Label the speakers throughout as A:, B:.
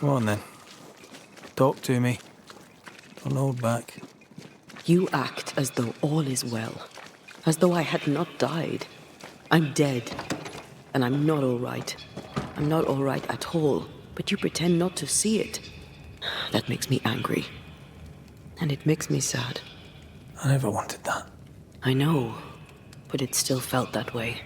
A: Go on then. Talk to me. Don't hold back.
B: You act as though all is well. As though I had not died. I'm dead. And I'm not all right. I'm not all right at all. But you pretend not to see it. That makes me angry. And it makes me sad.
A: I never wanted that.
B: I know. But it still felt that way.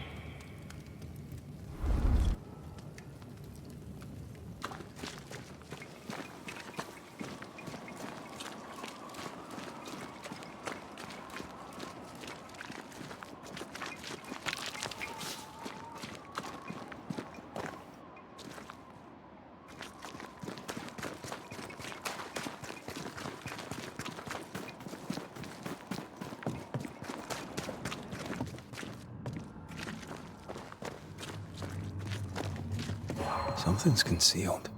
A: Something's concealed.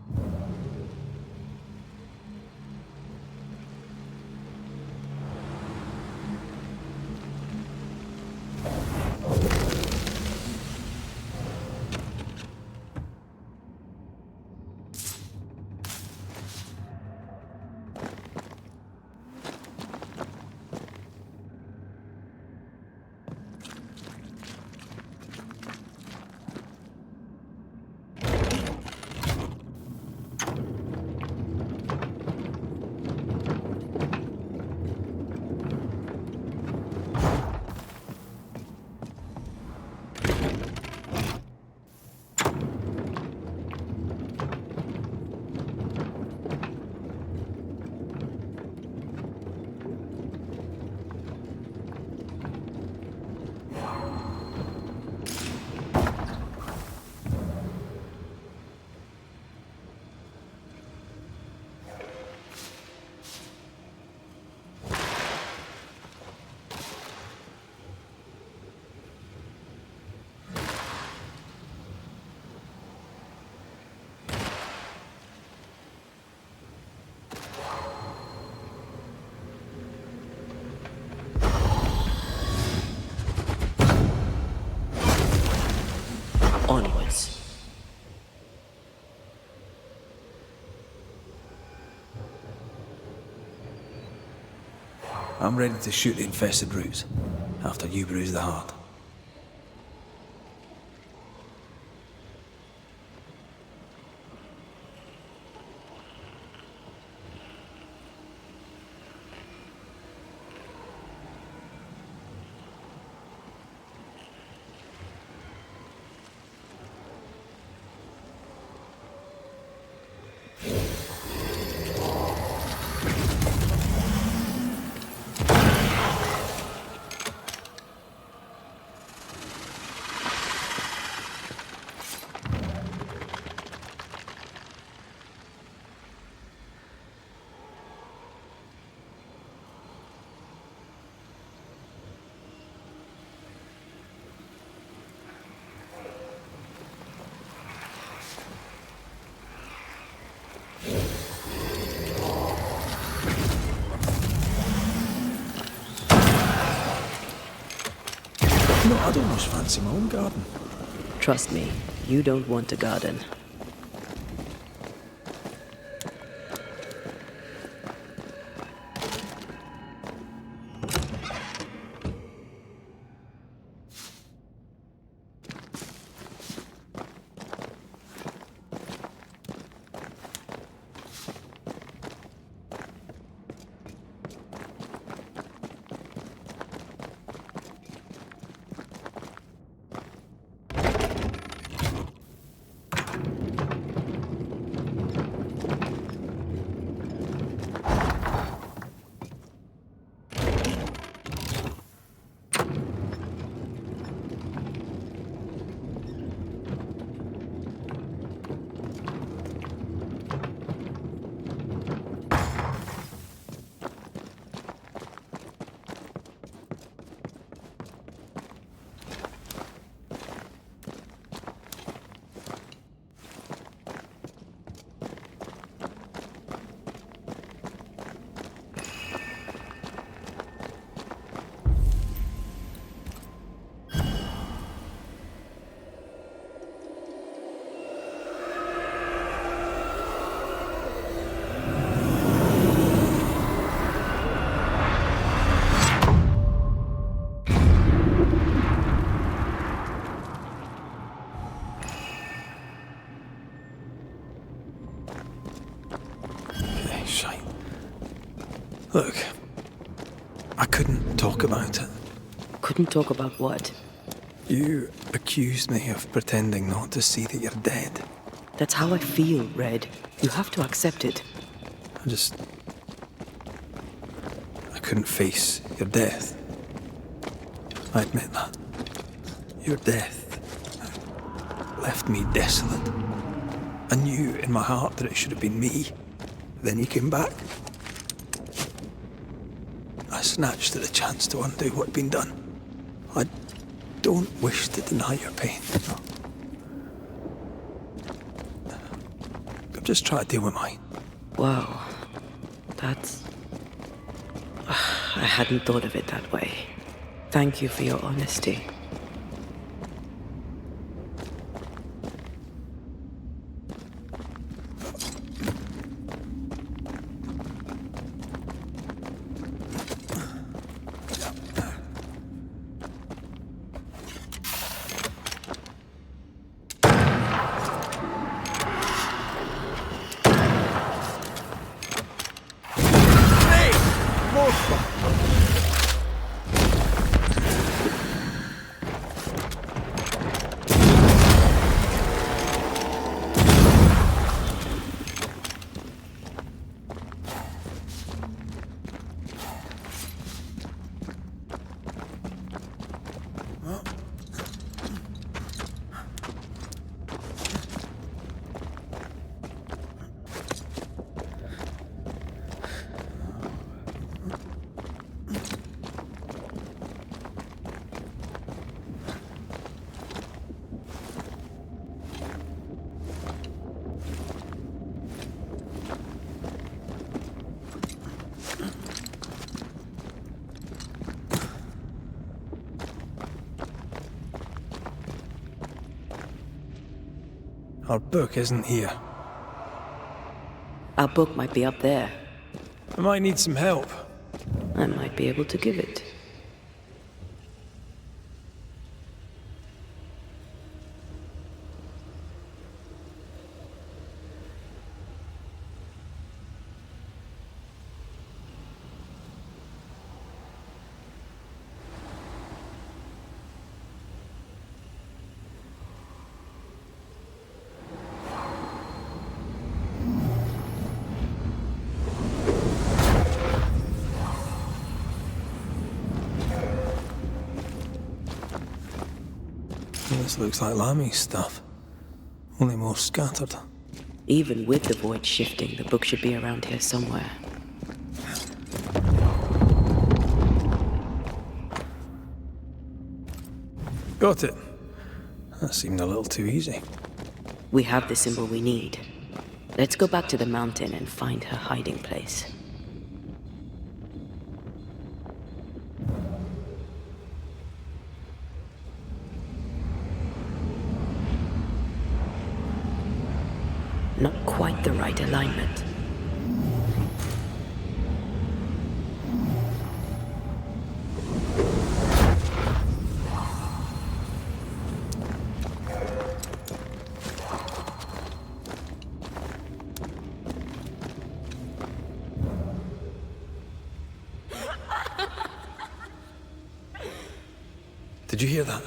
B: Onwards.
A: I'm ready to shoot the infested roots, after you bruise the heart. No, I'd almost fancy my own garden.
B: Trust me, you don't want a garden.
A: Look, I couldn't talk about it.
B: Couldn't talk about what?
A: You accused me of pretending not to see that you're dead.
B: That's how I feel, Red. You have to accept it.
A: I couldn't face your death. I admit that. Your death left me desolate. I knew in my heart that it should have been me. Then you came back. I snatched at the chance to undo what had been done. I don't wish to deny your pain. I'm just trying to deal with mine.
B: Wow. That's... I hadn't thought of it that way. Thank you for your honesty.
A: Our book isn't here.
B: Our book might be up there.
A: I might need some help.
B: I might be able to give it.
A: This looks like Lami's stuff. Only more scattered.
B: Even with the void shifting, the book should be around here somewhere.
A: Got it. That seemed a little too easy.
B: We have the symbol we need. Let's go back to the mountain and find her hiding place. Not quite the right alignment.
A: Did you hear that?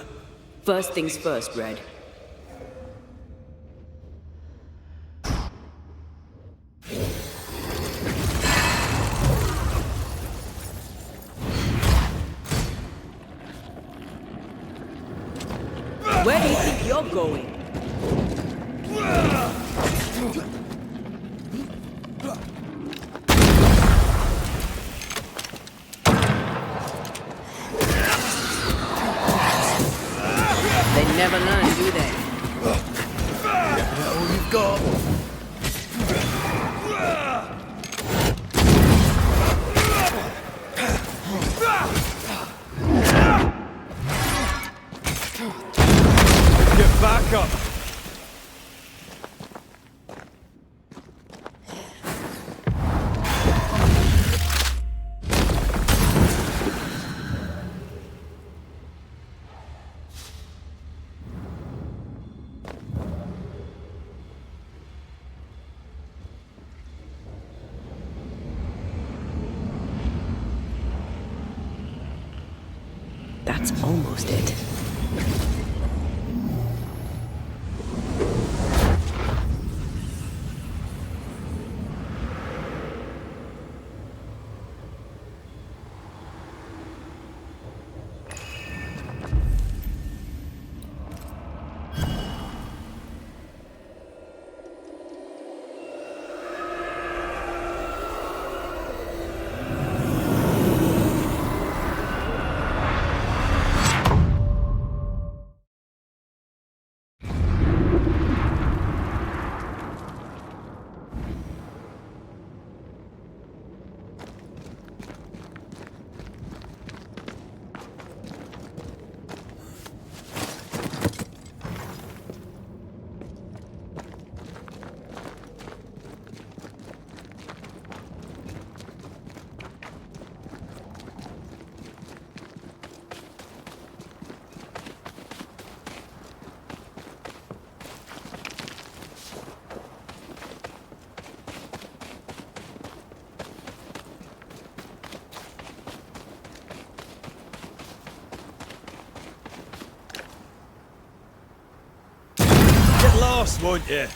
B: First things first, Red. Where do you think you're going? They never learn, do they?
A: All you've got. Get back up.
B: that's almost it.
C: Get lost, won't you?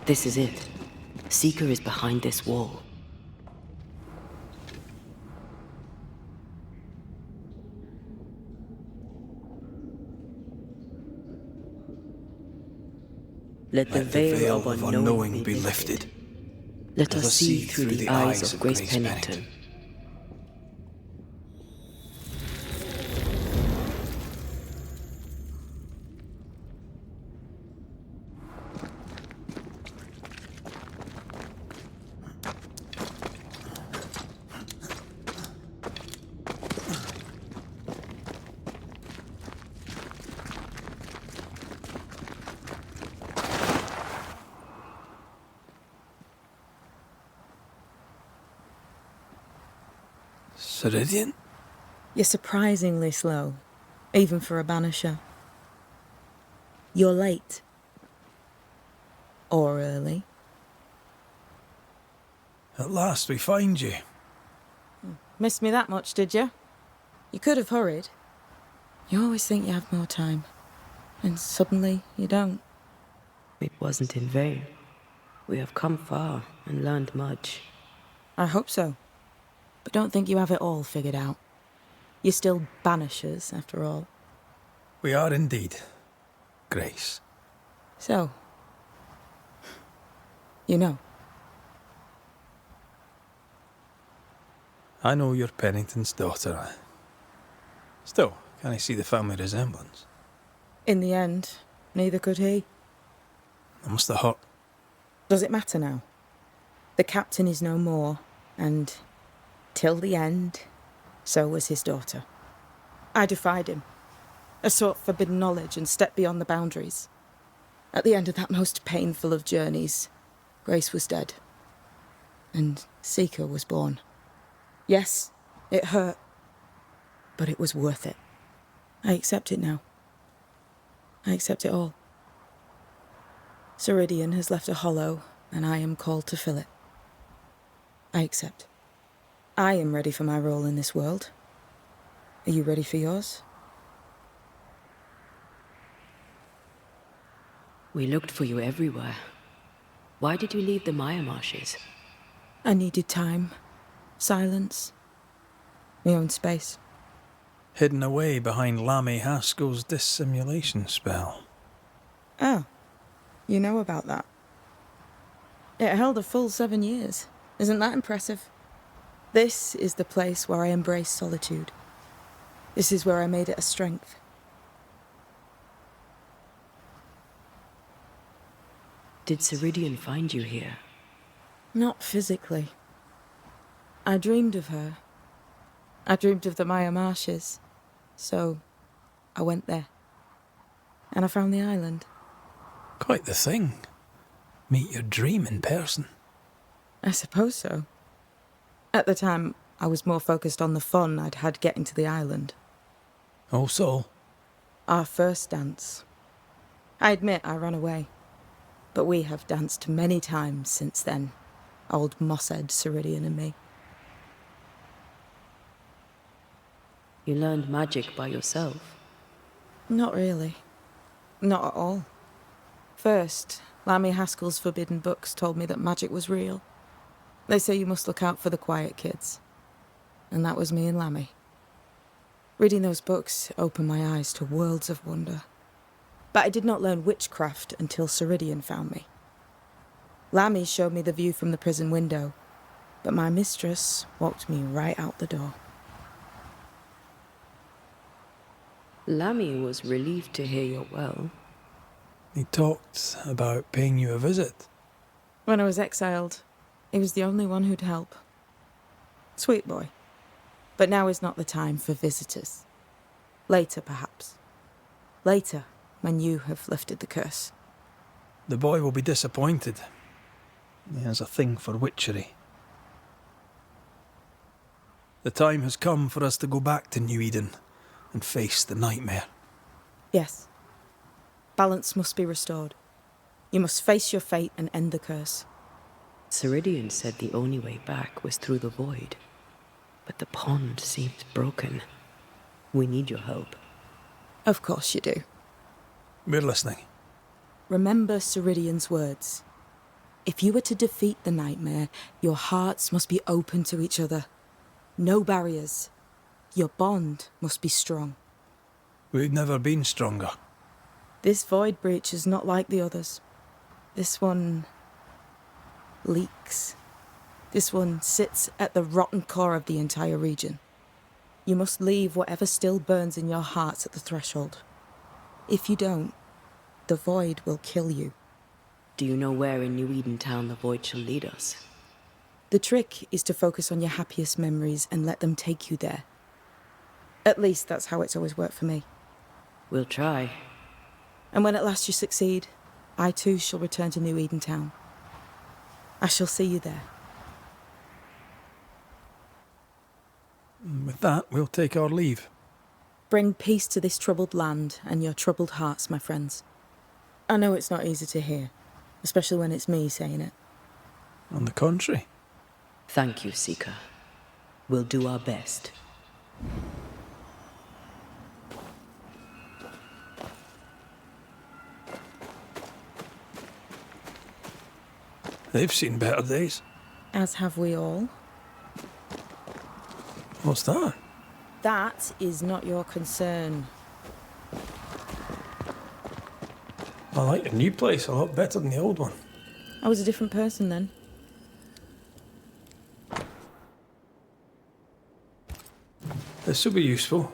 B: This is it. Seeker is behind this wall. Let the veil of unknowing be lifted. Let us see through the eyes of Grace Pennington.
A: Ceridian?
D: You're surprisingly slow, even for a Banisher. You're late. Or early.
A: At last we find you.
D: Missed me that much, did you? You could have hurried. You always think you have more time, and suddenly you don't.
B: It wasn't in vain. We have come far and learned much.
D: I hope so. But don't think you have it all figured out. You're still Banishers, after all.
A: We are indeed, Grace.
D: So, you know.
A: I know you're Pennington's daughter. Still, can I see the family resemblance?
D: In the end, neither could he.
A: It must have hurt.
D: Does it matter now? The captain is no more, and till the end, so was his daughter. I defied him. I sought forbidden knowledge and stepped beyond the boundaries. At the end of that most painful of journeys, Grace was dead. And Seeker was born. Yes, it hurt, but it was worth it. I accept it now. I accept it all. Ceridian has left a hollow, and I am called to fill it. I accept. I am ready for my role in this world. Are you ready for yours?
B: We looked for you everywhere. Why did you leave the Maya marshes?
D: I needed time, silence, my own space.
A: Hidden away behind Lammy Haskell's dissimulation spell.
D: Oh, you know about that. It held a full 7 years. Isn't that impressive? This is the place where I embrace solitude. This is where I made it a strength.
B: Did Ceridian find you here?
D: Not physically. I dreamed of her. I dreamed of the Maya marshes. So, I went there. And I found the island.
A: Quite the thing. Meet your dream in person.
D: I suppose so. At the time, I was more focused on the fun I'd had getting to the island.
A: Oh, so?
D: Our first dance. I admit I ran away. But we have danced many times since then. Old Mosshead, Ceridian and me.
B: You learned magic by yourself?
D: Not really. Not at all. First, Lammy Haskell's forbidden books told me that magic was real. They say you must look out for the quiet kids. And that was me and Lammy. Reading those books opened my eyes to worlds of wonder. But I did not learn witchcraft until Ceridian found me. Lammy showed me the view from the prison window, but my mistress walked me right out the door.
B: Lammy was relieved to hear you're well.
A: He talked about paying you a visit.
D: When I was exiled, he was the only one who'd help. Sweet boy. But now is not the time for visitors. Later, perhaps. Later, when you have lifted the curse.
A: The boy will be disappointed. He has a thing for witchery. The time has come for us to go back to New Eden and face the nightmare.
D: Yes. Balance must be restored. You must face your fate and end the curse.
B: Ceridian said the only way back was through the void. But the pond seems broken. We need your help.
D: Of course you do.
A: We're listening.
D: Remember Ceridian's words. If you were to defeat the nightmare, your hearts must be open to each other. No barriers. Your bond must be strong.
A: We've never been stronger.
D: This void breach is not like the others. This one leaks. This one sits at the rotten core of the entire region. You must leave whatever still burns in your hearts at the threshold. If you don't, the void will kill you.
B: Do you know where in New Eden Town the void shall lead us?
D: The trick is to focus on your happiest memories and let them take you there. At least that's how it's always worked for me.
B: We'll try.
D: And when at last you succeed, I too shall return to New Eden Town. I shall see you there.
A: With that, we'll take our leave.
D: Bring peace to this troubled land and your troubled hearts, my friends. I know it's not easy to hear, especially when it's me saying it.
A: On the contrary.
B: Thank you, Seeker. We'll do our best.
A: They've seen better days.
D: As have we all.
A: What's that?
D: That is not your concern.
A: I like the new place a lot better than the old one.
D: I was a different person then.
A: This will be useful.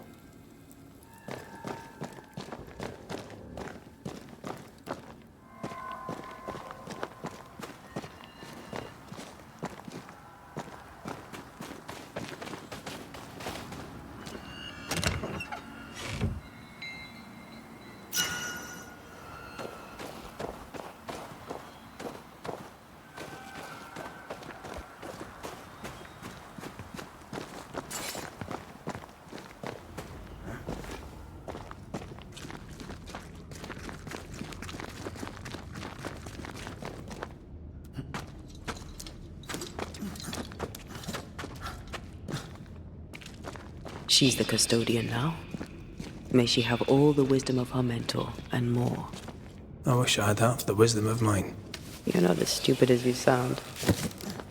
B: She's the custodian now. May she have all the wisdom of her mentor, and more.
A: I wish I had half the wisdom of mine.
B: You're not as stupid as you sound.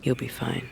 B: You'll be fine.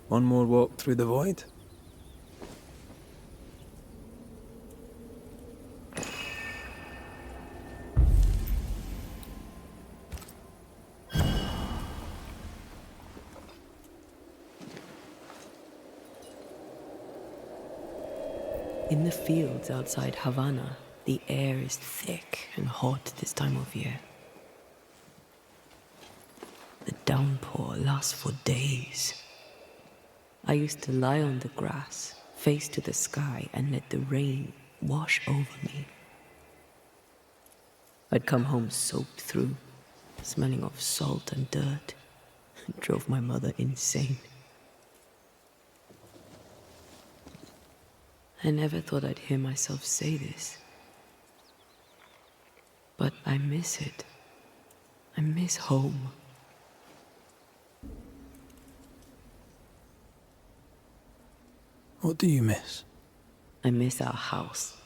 A: One more walk through the void.
B: In the fields outside Havana, the air is thick and hot this time of year. The downpour lasts for days. I used to lie on the grass, face to the sky, and let the rain wash over me. I'd come home soaked through, smelling of salt and dirt. It drove my mother insane. I never thought I'd hear myself say this. But I miss it. I miss home.
A: What do you miss?
B: I miss our house.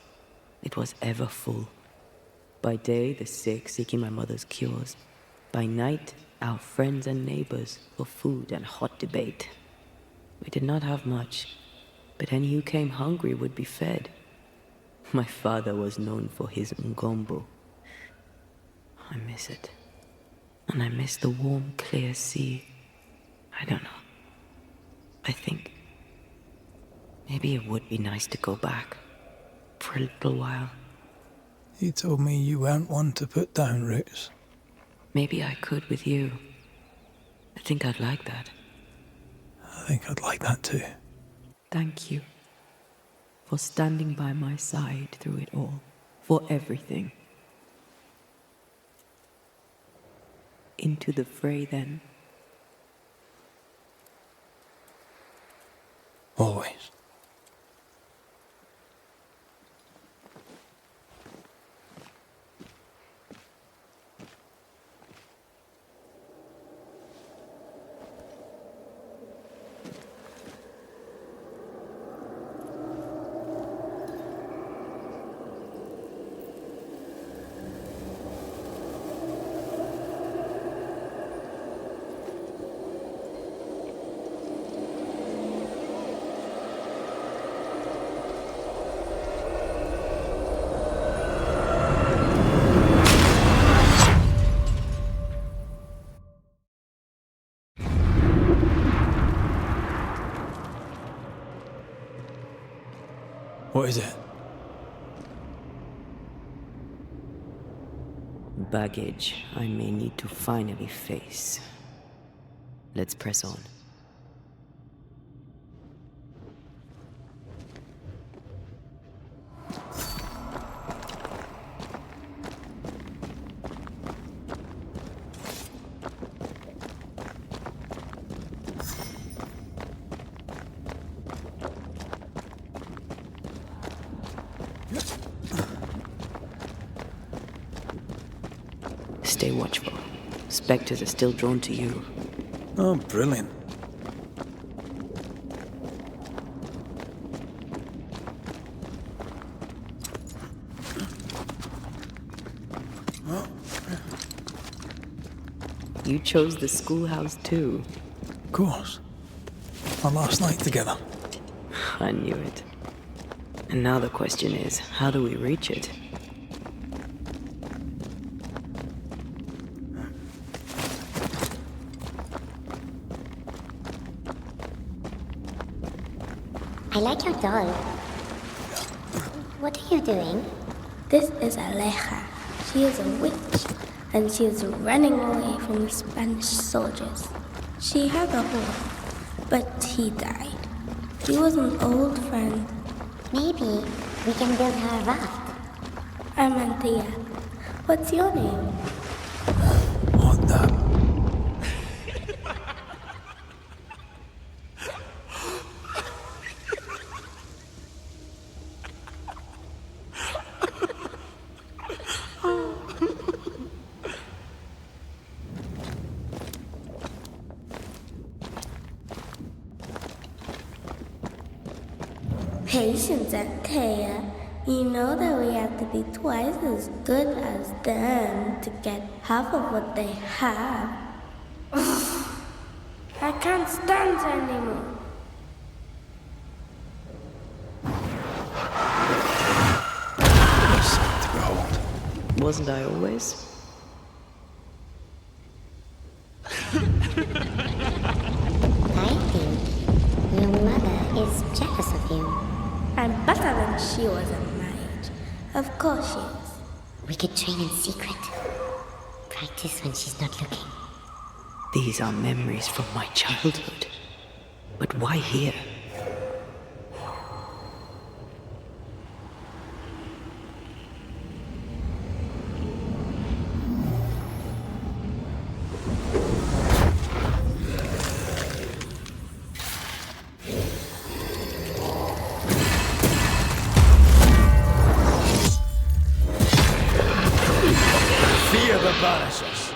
B: It was ever full. By day, the sick seeking my mother's cures. By night, our friends and neighbors for food and hot debate. We did not have much, but any who came hungry would be fed. My father was known for his ngombo. I miss it. And I miss the warm, clear sea. I don't know. I think maybe it would be nice to go back for a little while.
A: You told me you weren't one to put down roots.
B: Maybe I could with you. I think I'd like that.
A: I think I'd like that too.
B: Thank you for standing by my side through it all, for everything. Into the fray then.
A: Always. What is it?
B: Baggage I may need to finally face. Let's press on. Stay watchful. Spectres are still drawn to you.
A: Oh, brilliant.
B: You chose the schoolhouse too.
A: Of course. Our last night together.
B: I knew it. And now the question is, how do we reach it?
E: I like your doll. What are you doing?
F: This is Aleja. She is a witch, and she is running away from the Spanish soldiers. She had a horse, but he died. He was an old friend.
E: Maybe we can build her a raft.
F: I'm Antia. What's your name?
A: What the?
F: Patience, Antia. You know that we have to be twice as good as them to get half of what they have. I can't stand her anymore.
A: Sight to behold.
B: Wasn't I always?
E: I think your mother is jealous of you.
F: I'm better than she was at my age. Of course she is.
E: We could train in secret. Practice when she's not looking.
B: These are memories from my childhood. But why here?
C: Fear the Banishers.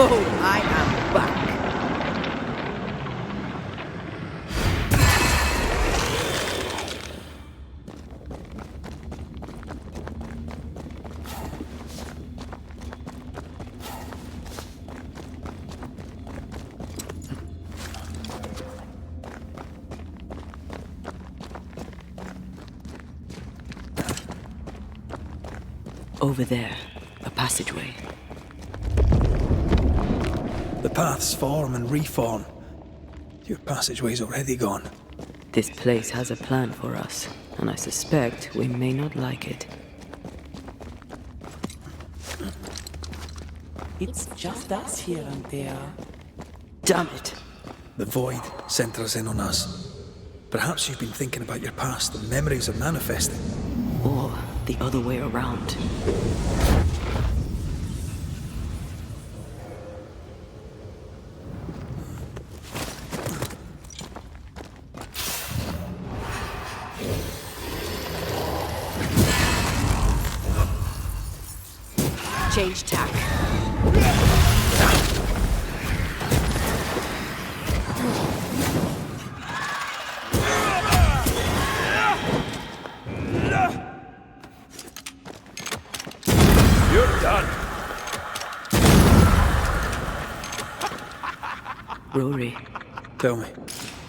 B: Oh, I am back. Over there, a passageway.
A: The paths form and reform. Your passageway's already gone.
B: This place has a plan for us, and I suspect we may not like it.
G: It's just us here and there.
B: Damn it!
A: The void centres in on us. Perhaps you've been thinking about your past and memories are manifesting.
B: Or the other way around. Change tack.
C: You're done.
B: Rory,
A: Tell me,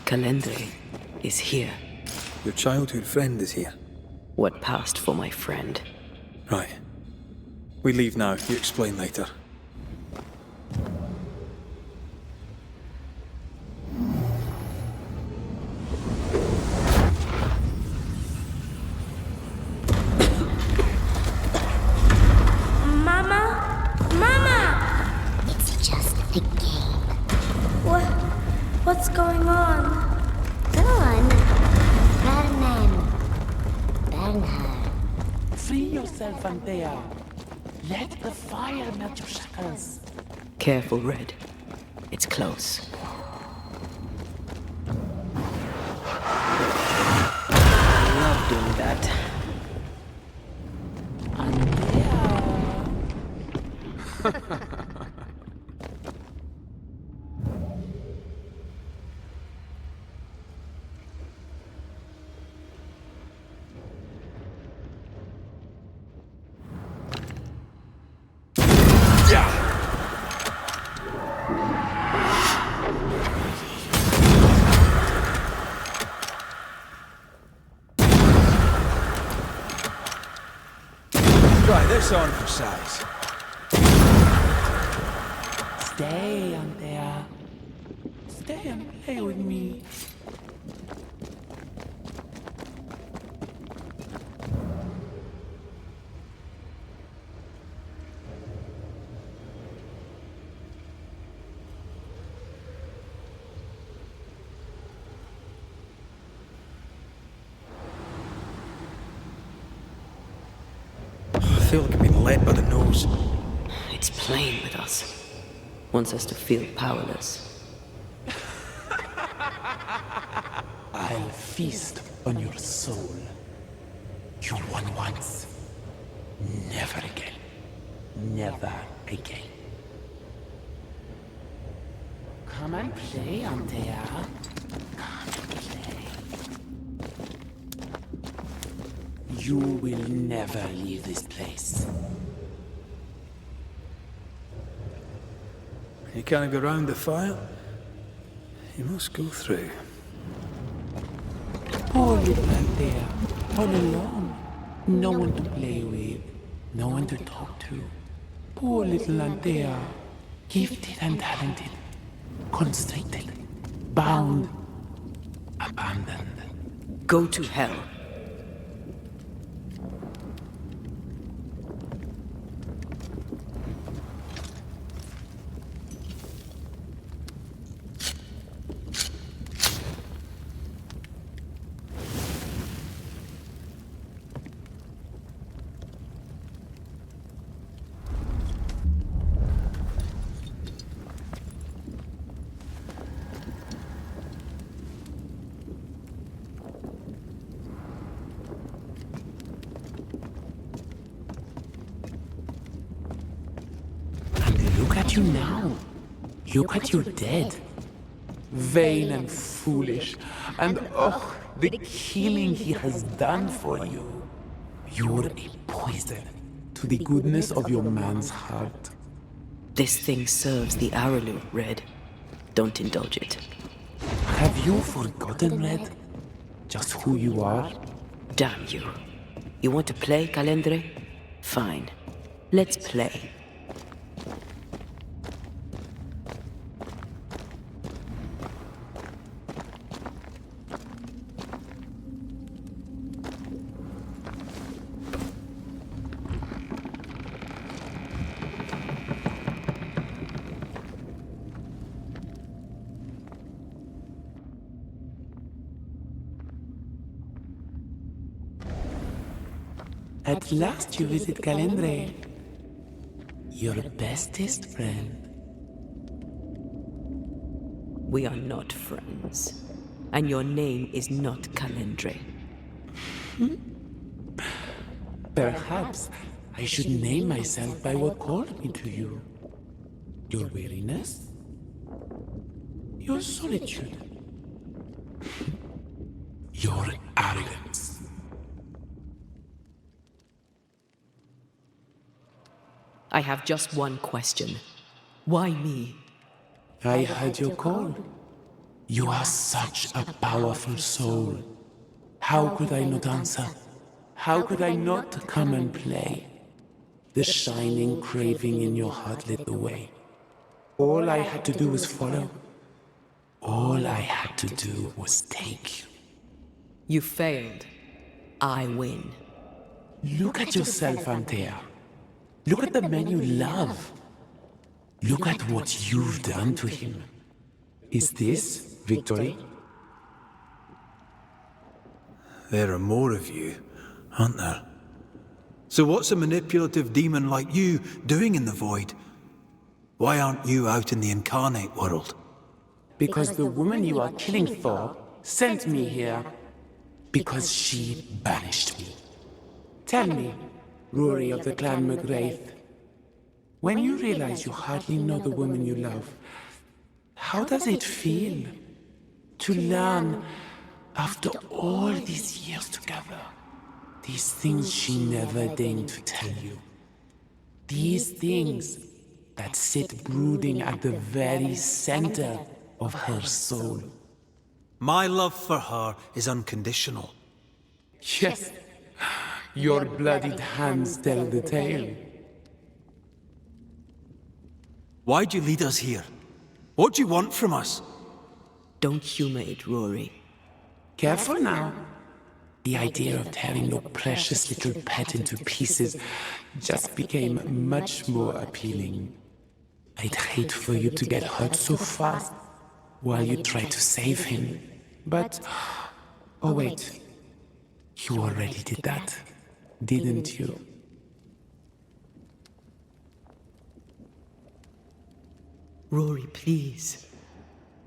B: Calendre is here.
A: your childhood friend is here.
B: What passed for my friend?
A: Right. We leave now. You explain later.
F: Mama? Mama!
E: It's just a game.
F: What's going on?
E: Go on. Burn her.
G: Free yourself, Antea. Let the fire melt your shackles.
B: Careful, Red. It's close. I love doing that.
C: Try this on for size.
G: Stay, Antea. Stay and play with me.
A: I feel like I'm being led by the nose.
B: It's playing with us. Wants us to feel powerless.
G: I'll feast on your soul. You won once. Never again. Never again. Come and play, Antea. Come and play. You will never leave this place.
A: You can't go round the fire. You must go through.
G: Poor little Antea. All alone. No one to play with. No one to talk to. Poor little Antea. Gifted and talented. Constricted. Bound. Abandoned.
B: Go to hell.
G: Look at you now. Look at your dead. Vain and foolish. And oh, the killing he has done for you. You're a poison to the goodness of your man's heart.
B: This thing serves the Araloo, Red. Don't indulge it.
G: Have you forgotten, Red? Just who you are?
B: Damn you. You want to play, Calendre? Fine. Let's play.
G: At last you visit Calendre. Your bestest friend.
B: We are not friends. And your name is not Calendre.
G: Perhaps I should name myself by what called me to you. Your weariness? Your solitude? Your arrogance?
B: I have just one question. Why me?
G: I heard your call. You are such a powerful soul. How could I not answer? How could I not come and play? The shining craving in your heart lit the way. All I had to do was follow. All I had to do was take you.
B: You failed. I win.
G: Look at yourself, Antea. Look at the man you love. Look at what you've done to him. Is this victory?
A: There are more of you, aren't there? So what's a manipulative demon like you doing in the void? Why aren't you out in the incarnate world?
G: Because the woman you are killing for sent me here. Because she banished me. Tell me, Rory of the clan McGrath, when you realize you hardly know the woman you love, how does it feel to learn, after all these years together, these things she never deigned to tell you? These things that sit brooding at the very center of her soul.
A: My love for her is unconditional.
G: Yes, your bloodied hands tell the tale.
A: Why'd you lead us here? What do you want from us?
B: Don't humor it, Rory.
G: Careful now. The idea of tearing your precious little pet into pieces just became much more appealing. I'd hate for you to get hurt so fast while you try to save him. But, oh wait, you already did that, didn't you?
B: Rory, please.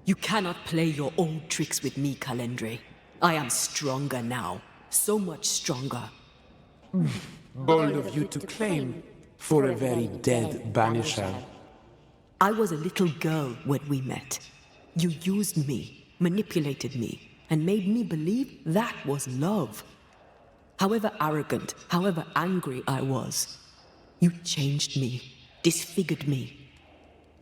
B: You cannot play your old tricks with me, Calendre. I am stronger now. So much stronger.
G: Bold of you to claim for a very dead Banisher.
B: I was a little girl when we met. You used me, manipulated me, and made me believe that was love. However arrogant, however angry I was, you changed me, disfigured me.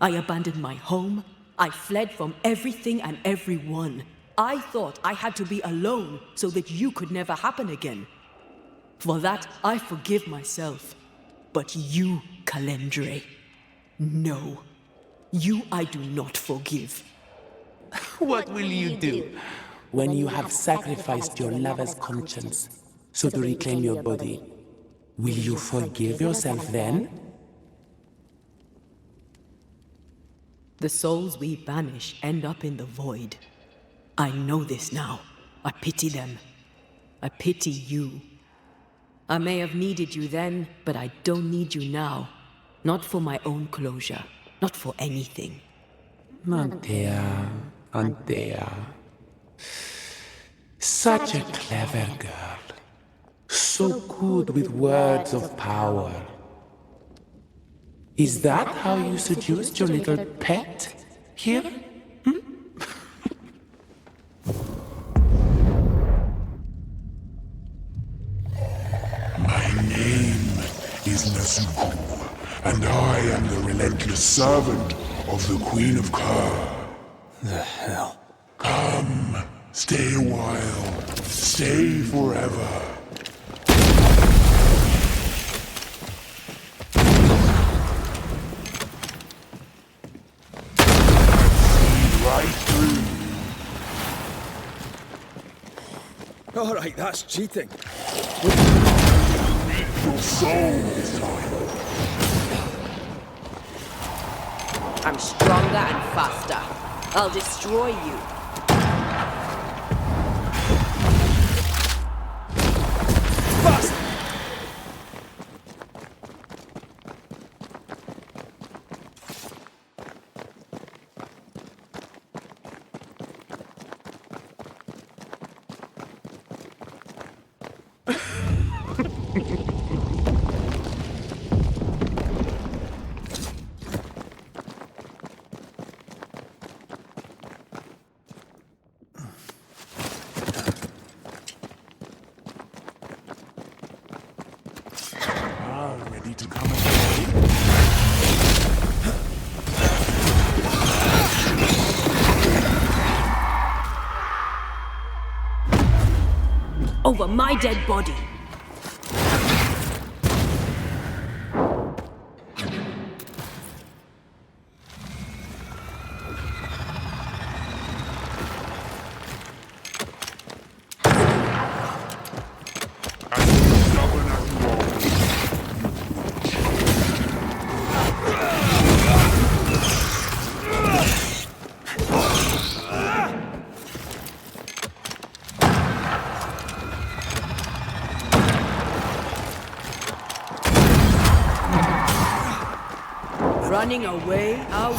B: I abandoned my home. I fled from everything and everyone. I thought I had to be alone so that you could never happen again. For that, I forgive myself. But you, Calendre, no. You I do not forgive.
G: What will you do when you have sacrificed your lover's conscience so to reclaim your body? Will you forgive yourself then?
B: The souls we banish end up in the void. I know this now. I pity them. I pity you. I may have needed you then, but I don't need you now. Not for my own closure. Not for anything.
G: Antea, Antea. Such a clever girl. So good with words of power. Is that how you seduced your little pet here?
H: My name is Nasuku, and I am the relentless servant of the Queen of Kher.
A: The hell?
H: Come, stay a while, stay forever. Right through.
C: All right, that's cheating.
H: Your soul this time.
B: I'm stronger and faster. I'll destroy you.
C: Fast!
H: Ready to come and play?
B: Over my dead body. Running away, are we?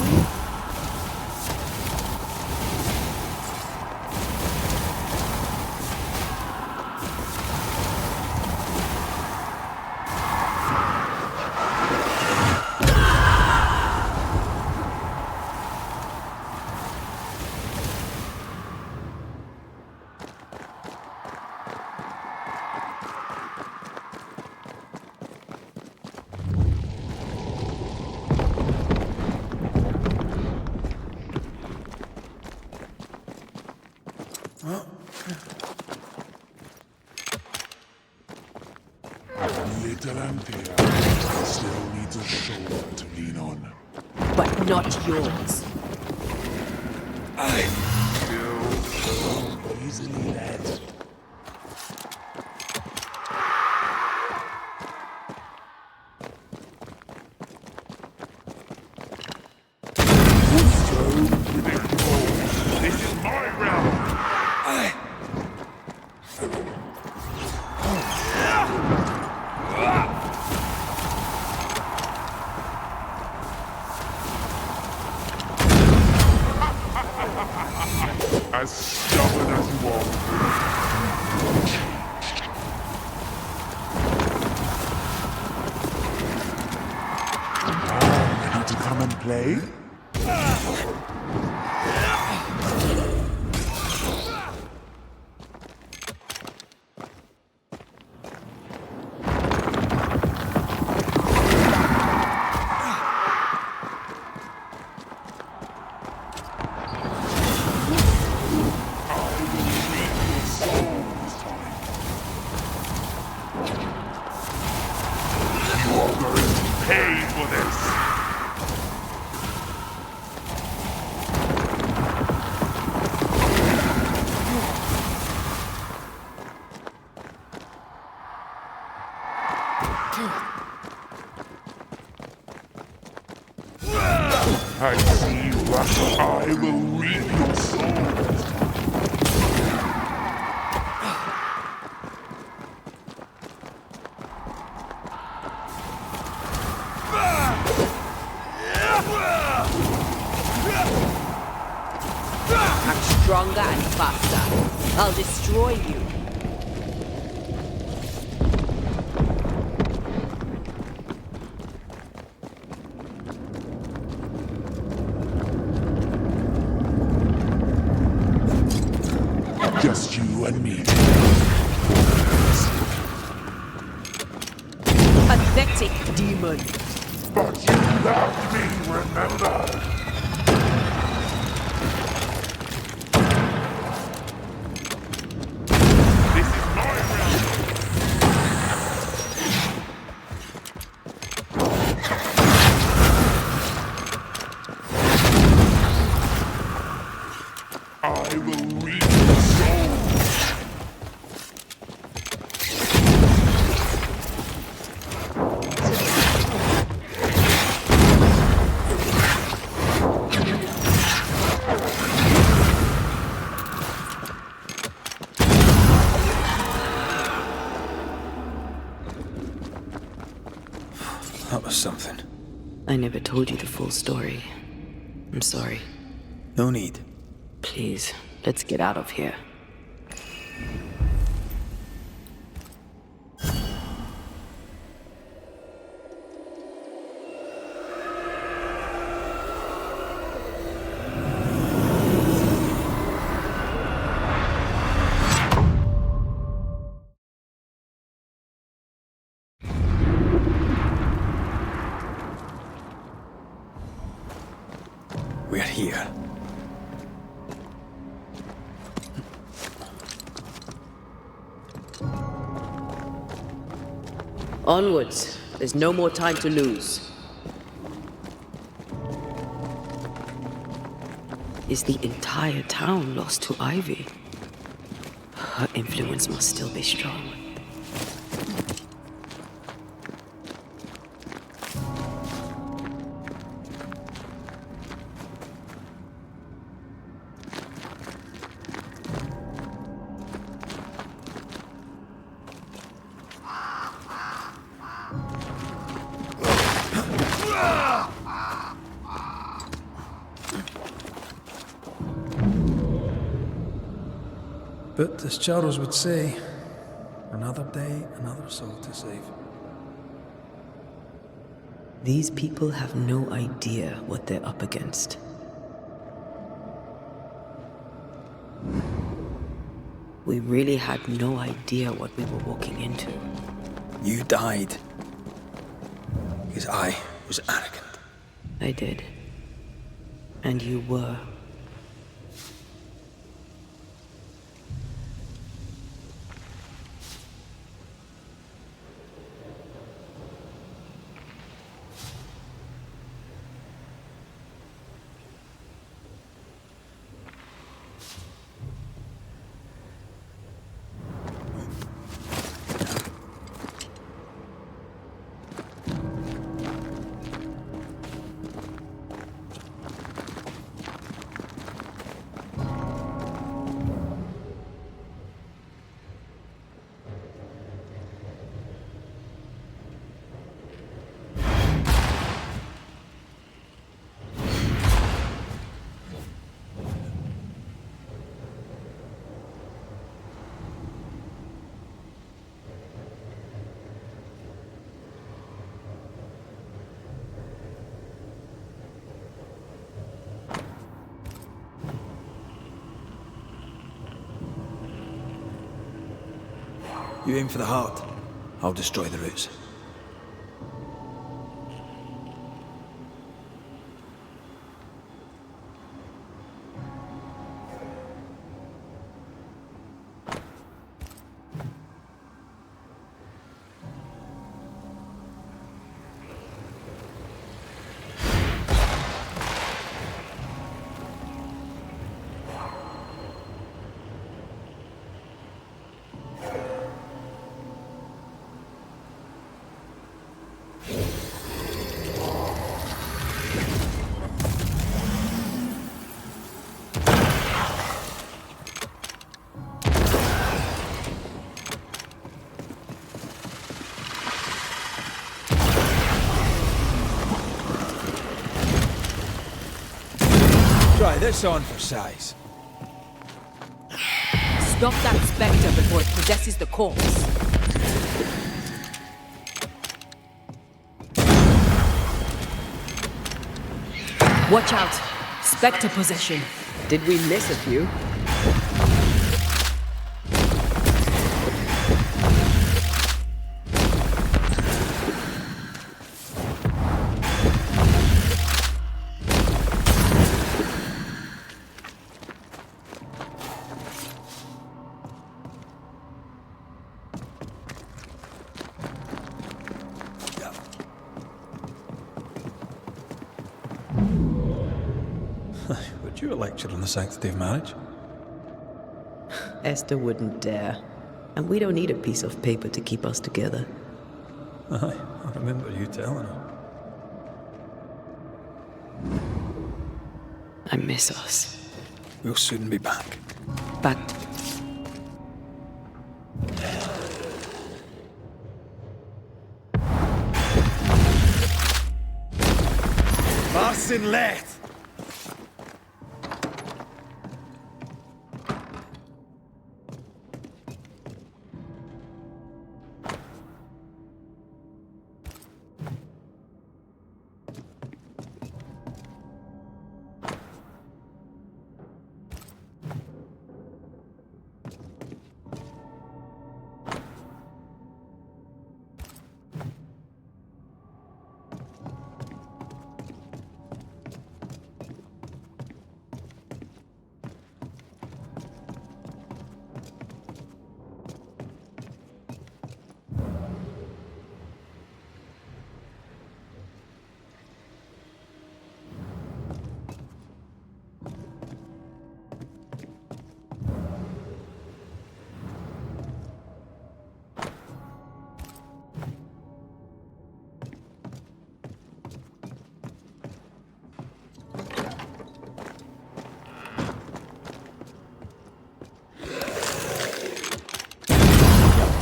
H: Little Anthea still needs a shoulder to lean on.
B: But not yours.
H: Easily led. So predictable. This is my realm. As stubborn as you are. Ready to come and play? Pay for this! I see you, I will reap your soul this time.
B: I'm stronger and faster. I'll destroy you.
H: just you and me.
B: Pathetic demon.
H: But you loved me, remember? This is my realm. I will read the soul.
A: That was something.
B: I never told you the full story. I'm sorry.
A: No need.
B: Please, let's get out of here.
A: We're here.
B: Onwards. There's no more time to lose. Is the entire town lost to Ivy? Her influence must still be strong.
A: But as Charles would say, another day, another soul to save.
B: These people have no idea what they're up against. We really had no idea what we were walking into.
A: You died because I was arrogant.
B: I did. And you were.
A: You aim for the heart, I'll destroy the roots. Try this on for size.
B: Stop that spectre before it possesses the corpse. Watch out! Spectre possession. Did we miss a few?
A: Would you lecture on the sanctity of marriage?
B: Esther wouldn't dare. And we don't need a piece of paper to keep us together.
A: Aye, I remember you telling her.
B: I miss us.
A: We'll soon be back.
B: Back.
C: Marcin Leth!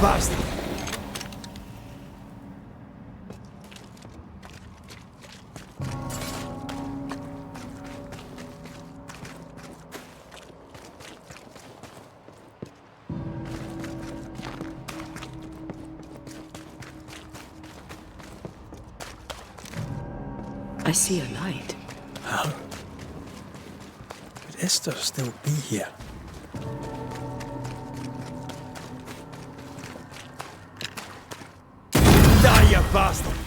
C: Bastard!
B: I see a light.
A: How? Could Esther still be here?
C: Die, you bastard!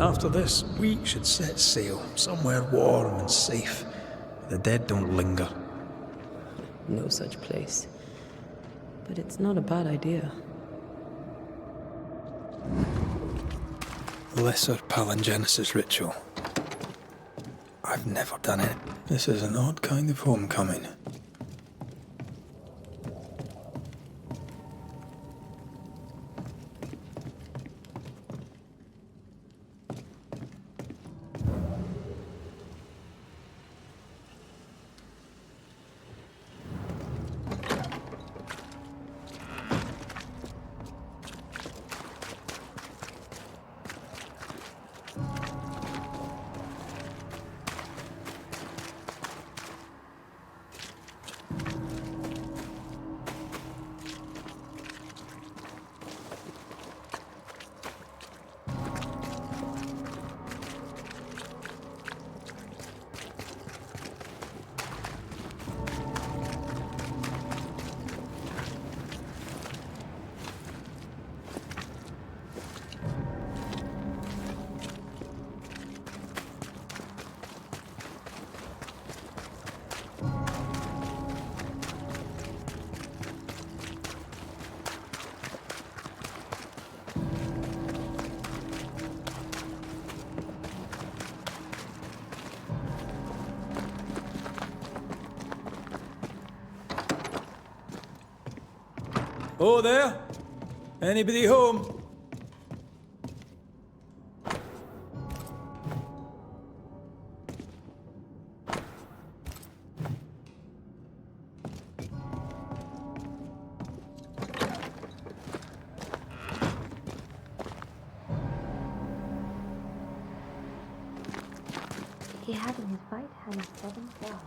A: After this, we should set sail somewhere warm and safe. The dead don't linger.
B: No such place. But it's not a bad idea.
A: Lesser palingenesis ritual. I've never done it. This is an odd kind of homecoming.
C: Oh, there? Anybody home?
E: He had in his right hand 7 stars.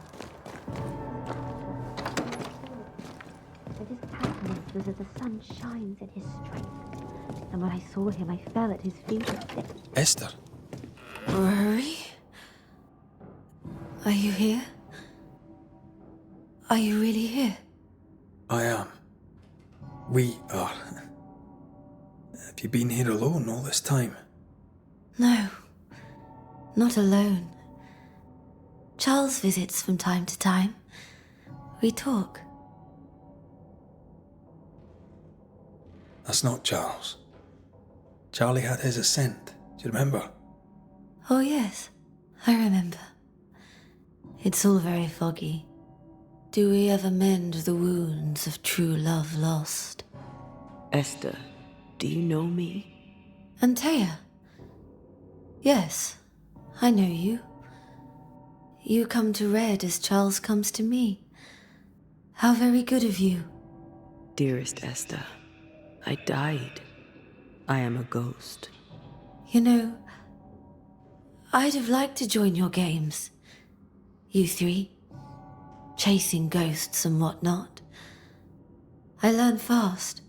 E: And his countenance was as the sun shines in his strength. And when I saw him, I fell at his feet and said,
A: Esther,
I: Rory? Are you here? Are you really here?
A: I am. We are. Have you been here alone all this time?
I: No, not alone. Charles visits from time to time. We talk.
A: That's not Charles. Charlie had his ascent. Do you remember?
I: Oh yes, I remember. It's all very foggy. Do we ever mend the wounds of true love lost?
B: Esther, do you know me?
I: Antea? Yes, I know you. You come to Red as Charles comes to me. How very good of you.
B: Dearest Esther, I died. I am a ghost.
I: You know, I'd have liked to join your games. You three, chasing ghosts and whatnot. I learn fast.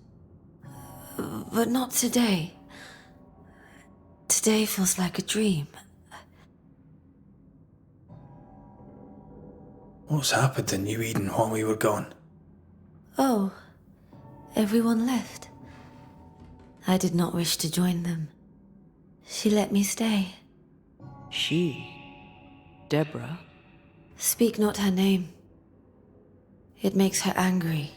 I: But not today. Today feels like a dream.
A: What's happened to New Eden while we were gone?
I: Oh, everyone left. I did not wish to join them. She let me stay.
B: She? Deborah?
I: Speak not her name. It makes her angry.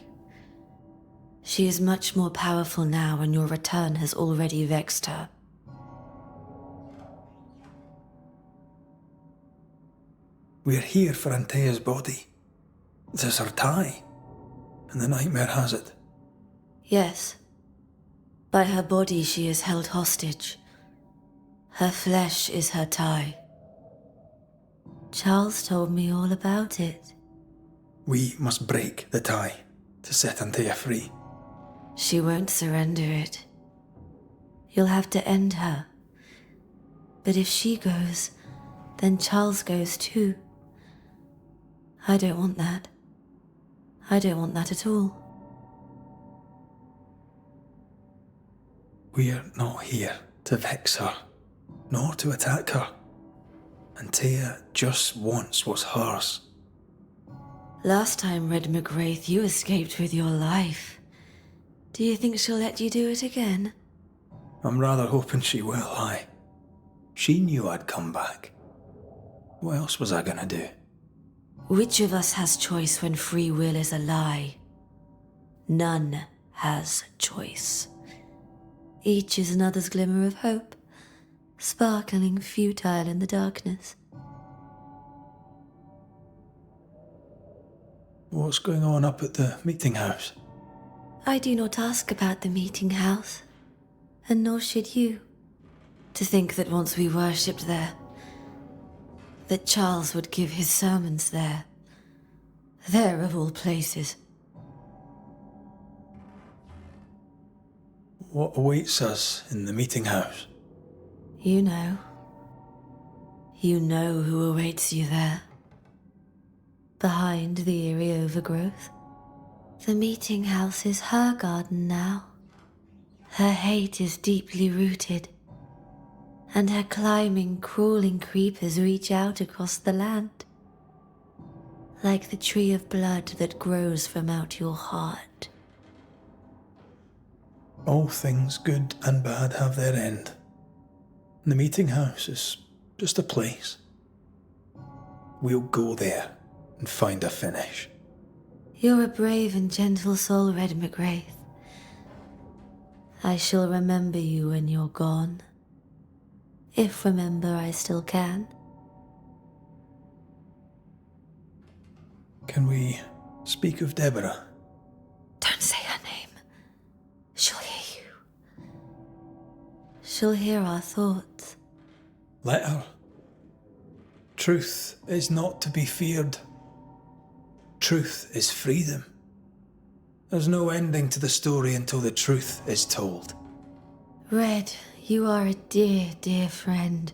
I: She is much more powerful now, and your return has already vexed her.
A: We're here for Antea's body. This is her tie. And the nightmare has it.
I: Yes. By her body she is held hostage. Her flesh is her tie. Charles told me all about it.
A: We must break the tie to set Antea free.
I: She won't surrender it. You'll have to end her. But if she goes, then Charles goes too. I don't want that. I don't want that at all.
A: We're not here to vex her, nor to attack her. Antea just wants what's hers.
I: Last time, Red McGrath, you escaped with your life. Do you think she'll let you do it again?
A: I'm rather hoping she will, aye. She knew I'd come back. What else was I gonna do?
I: Which of us has choice when free will is a lie? None has choice. Each is another's glimmer of hope, sparkling futile in the darkness.
A: What's going on up at the meeting house?
I: I do not ask about the meeting house, and nor should you. To think that once we worshipped there, that Charles would give his sermons there. There of all places.
A: What awaits us in the meeting house?
I: You know. You know who awaits you there. Behind the eerie overgrowth. The meeting house is her garden now. Her hate is deeply rooted, and her climbing, crawling creepers reach out across the land, like the tree of blood that grows from out your heart.
A: All things good and bad have their end. The meeting house is just a place. We'll go there and find a finish.
I: You're a brave and gentle soul, Red McGrath. I shall remember you when you're gone. If remember I still can.
A: Can we speak of Deborah?
I: Don't say her name. She'll hear you. She'll hear our thoughts.
A: Let her. Truth is not to be feared. Truth is freedom. There's no ending to the story until the truth is told.
I: Red, you are a dear, dear friend.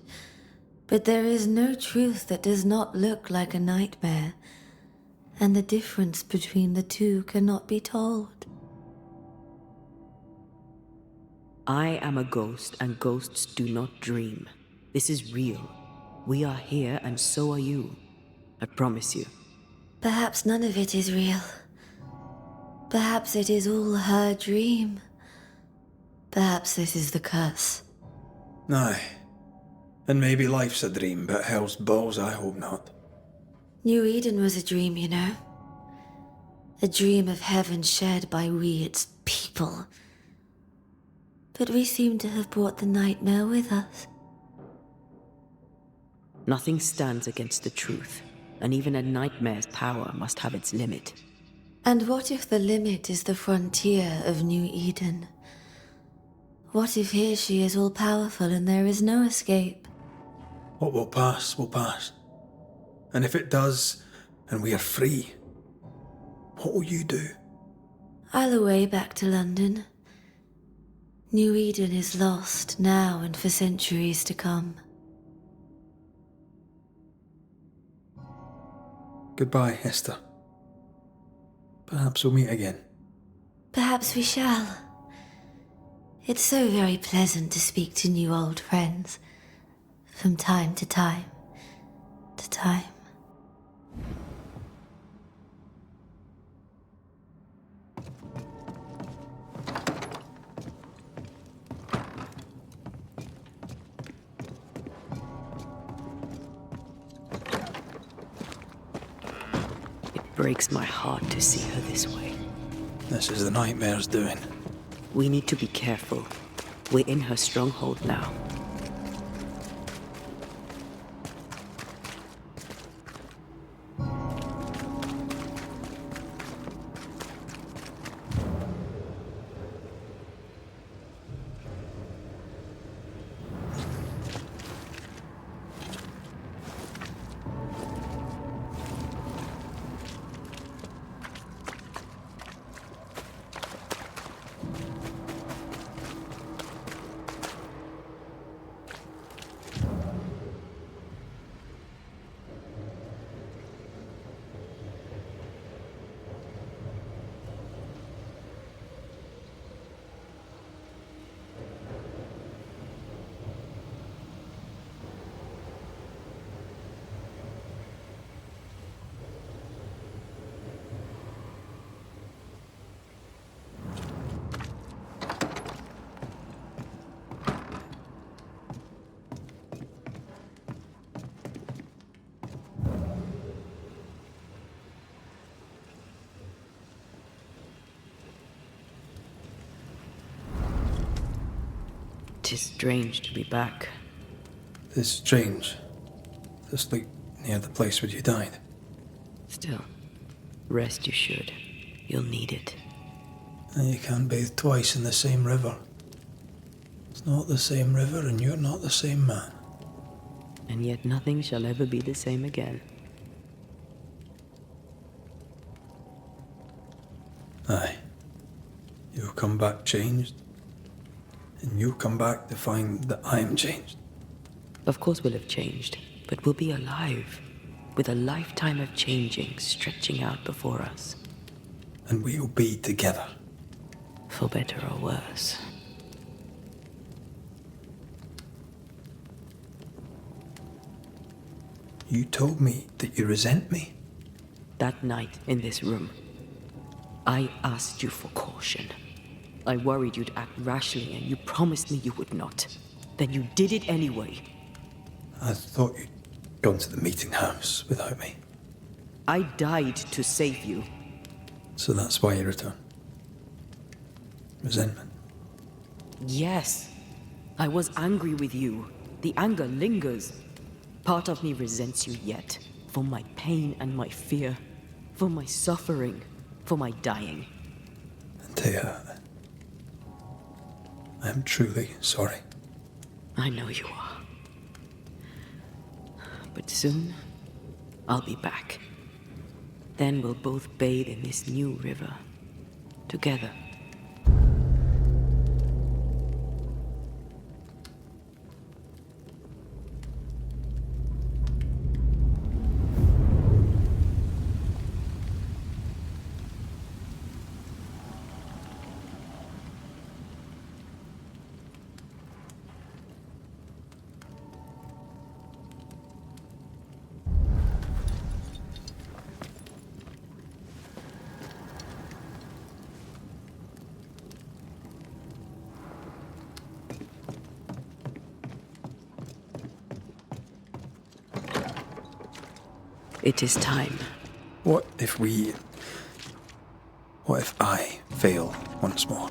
I: But there is no truth that does not look like a nightmare, and the difference between the two cannot be told.
B: I am a ghost, and ghosts do not dream. This is real. We are here, and so are you. I promise you.
I: Perhaps none of it is real. Perhaps it is all her dream. Perhaps this is the curse.
A: Aye. And maybe life's a dream, but hell's balls, I hope not.
I: New Eden was a dream, you know. A dream of heaven shared by we, its people. But we seem to have brought the nightmare with us.
B: Nothing stands against the truth, and even a nightmare's power must have its limit.
I: And what if the limit is the frontier of New Eden? What if here she is all-powerful and there is no escape?
A: What will pass will pass. And if it does, and we are free, what will you do?
I: I'll away back to London. New Eden is lost now and for centuries to come.
A: Goodbye, Esther. Perhaps we'll meet again.
I: Perhaps we shall. It's so very pleasant to speak to new old friends. From time to time. To time.
B: It breaks my heart to see her this way.
A: This is the nightmare's doing.
B: We need to be careful. We're in her stronghold now. Tis strange to be back.
A: It's strange to sleep near the place where you died.
B: Still, rest you should. You'll need it.
A: And you can't bathe twice in the same river. It's not the same river and you're not the same man.
B: And yet nothing shall ever be the same again.
A: Aye. You'll come back changed. And you'll come back to find that I am changed.
B: Of course we'll have changed, but we'll be alive, with a lifetime of changing stretching out before us.
A: And we'll be together.
B: For better or worse.
A: You told me that you resent me.
B: That night in this room, I asked you for caution. I worried you'd act rashly, and you promised me you would not. Then you did it anyway.
A: I thought you'd gone to the meeting house without me.
B: I died to save you.
A: So that's why you returned. Resentment.
B: Yes. I was angry with you. The anger lingers. Part of me resents you yet. For my pain and my fear. For my suffering. For my dying.
A: Thea, I am truly sorry.
B: I know you are. But soon, I'll be back. Then we'll both bathe in this new river. Together. It is time.
A: What if I fail once more?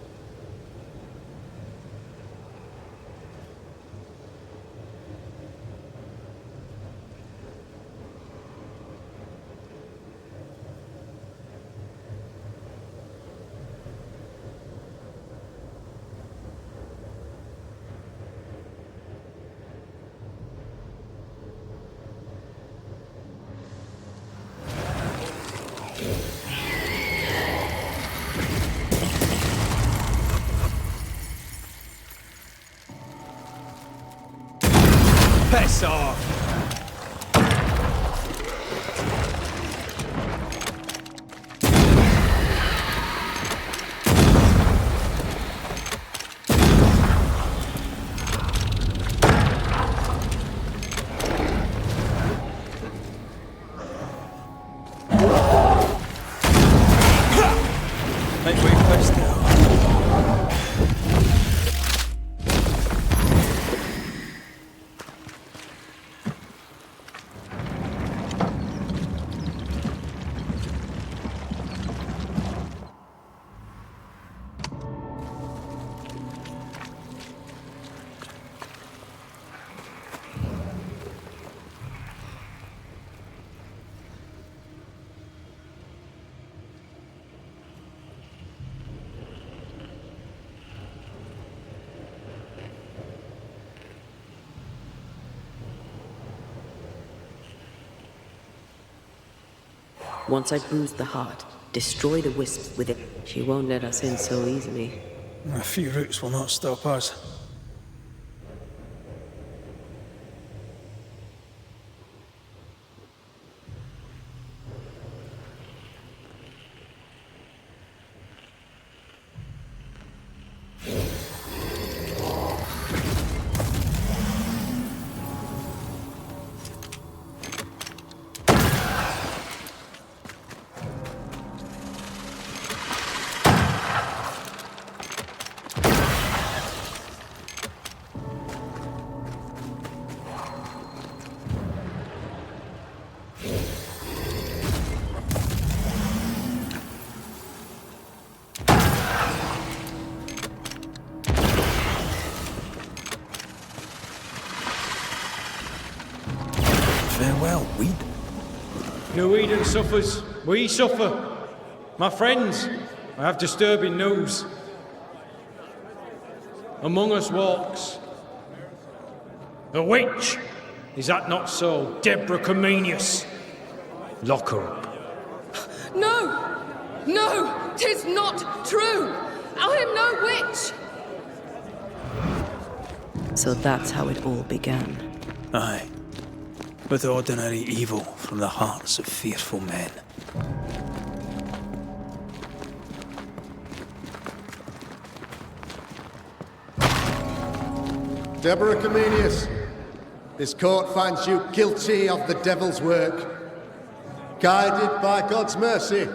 C: Piss off!
A: Make way first now.
B: Once I bruise the heart, destroy the wisps with it. She won't let us in so easily.
A: A few roots will not stop us. Farewell, weed.
C: No Eden suffers, we suffer. My friends, I have disturbing news. Among us walks a witch. Is that not so, Deborah Comenius? Lock her up.
J: No! No! 'Tis not true! I am no witch!
B: So that's how it all began.
A: Aye. With ordinary evil from the hearts of fearful men.
K: Deborah Comenius, this court finds you guilty of the devil's work. Guided by God's mercy,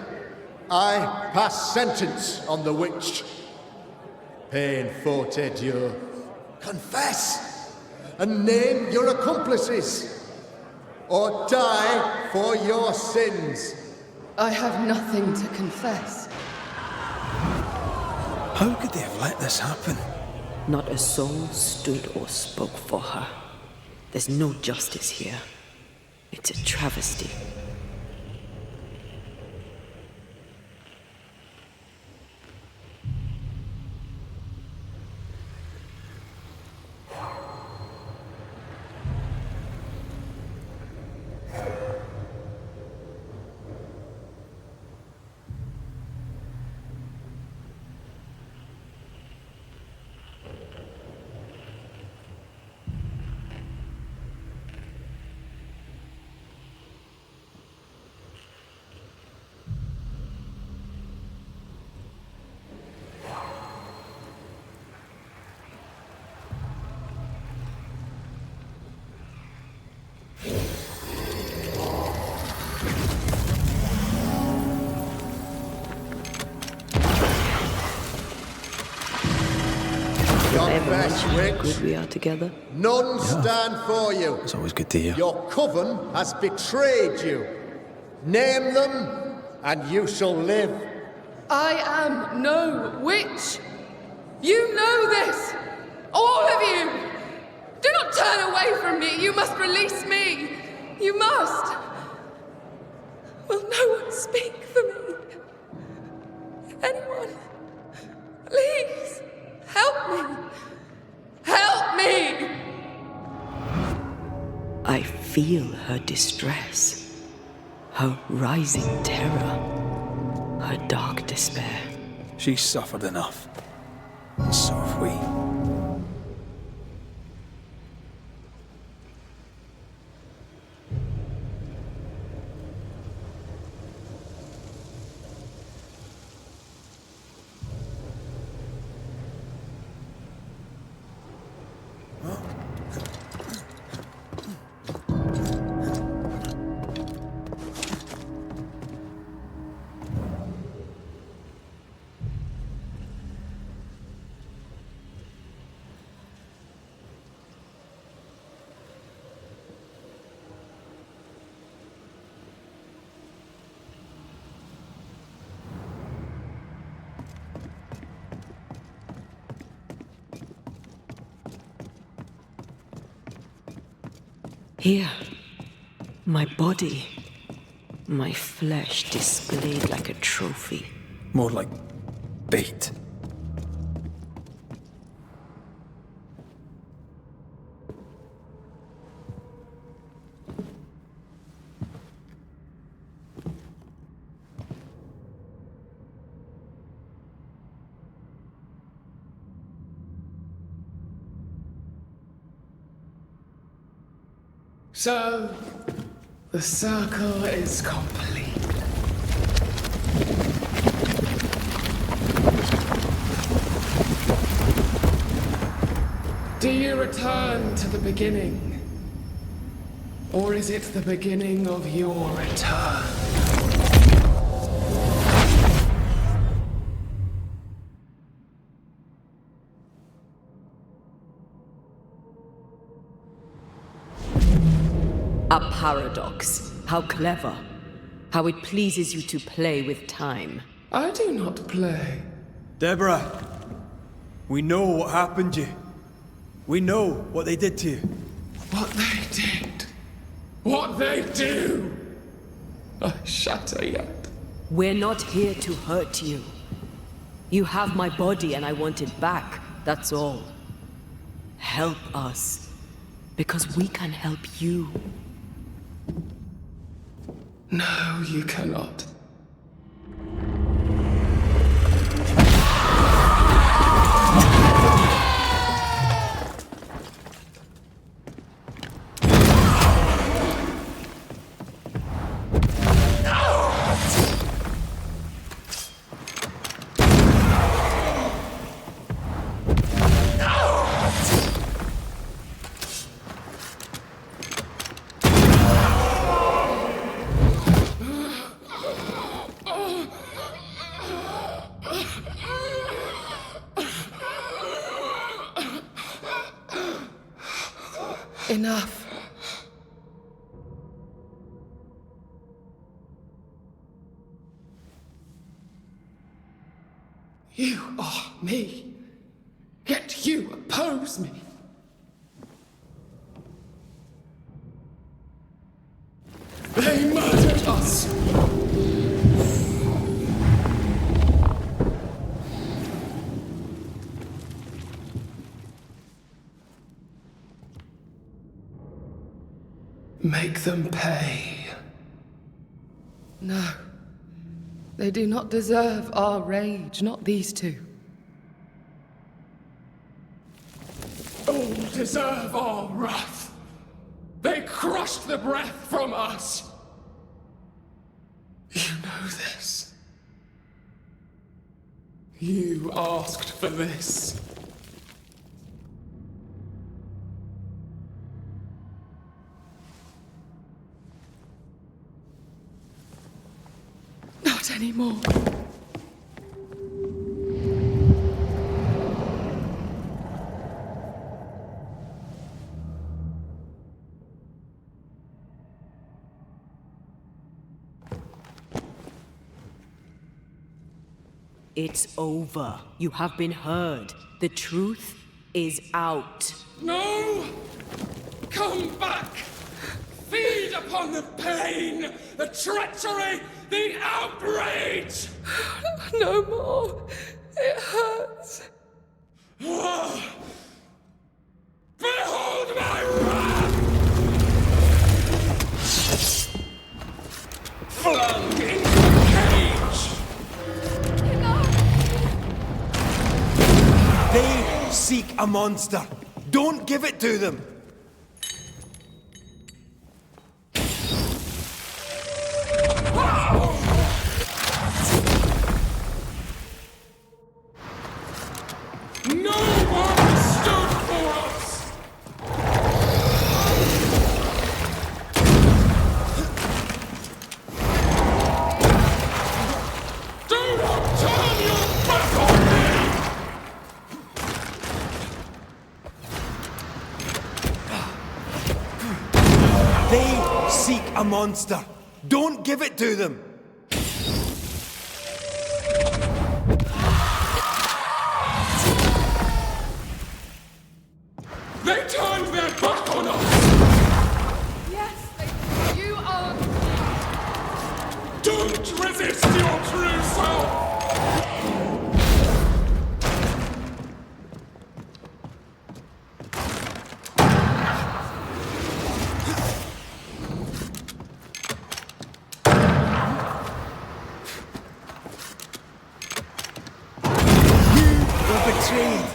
K: I pass sentence on the witch. Pain forte Dieu. Confess and name your accomplices, or die for your sins.
J: I have nothing to confess.
A: How could they have let this happen?
B: Not a soul stood or spoke for her. There's no justice here. It's a travesty.
K: Confess,
B: How
K: witch.
B: good we are together.
K: None stand for you.
A: It's always good to hear.
K: Your coven has betrayed you. Name them, and you shall live.
J: I am no witch. You know this. All of you. Do not turn away from me. You must release me. You must. Will no one speak for me? Anyone? Please, help me. Help me!
B: I feel her distress, her rising terror, her dark despair.
A: She's suffered enough. And so have we.
B: Here, my body, my flesh displayed like a trophy.
A: More like bait.
G: So, the circle is complete. Do you return to the beginning? Or is it the beginning of your return?
B: A paradox. How clever. How it pleases you to play with time.
G: I do not play.
A: Deborah, we know what happened to you. We know what they did to you.
G: What they did. What they do. I shatter yet.
B: We're not here to hurt you. You have my body and I want it back, that's all. Help us, because we can help you.
G: No, you cannot.
J: Enough.
G: You are me, yet you oppose me. They murdered us. Make them pay.
J: No. They do not deserve our rage, not these two.
G: All deserve our wrath. They crushed the breath from us. You know this. You asked for this.
J: Not anymore.
B: It's over. You have been heard. The truth is out.
C: No! Come back! Feed upon the pain, the treachery, the outrage!
J: No more. It hurts.
C: Behold my wrath! Flung into the cage!
A: They seek a monster. Don't give it to them.
C: No one stood for us! Do not turn your back on me!
A: They seek a monster. Don't give it to them.
C: They turned their back on us!
J: Yes, you are.
C: Don't resist your true self!
A: You were betrayed.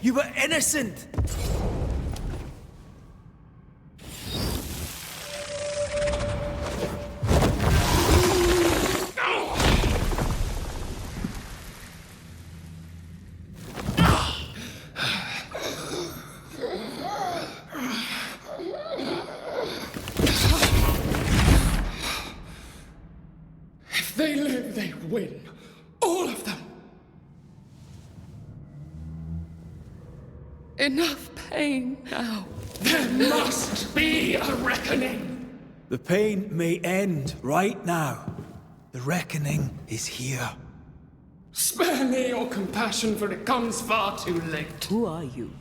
A: You were innocent.
C: If they live, they win. All of them.
J: Enough pain now.
C: There must be a reckoning.
A: The pain may end right now. The reckoning is here.
C: Spare me your compassion, for it comes far too late.
B: Who are you?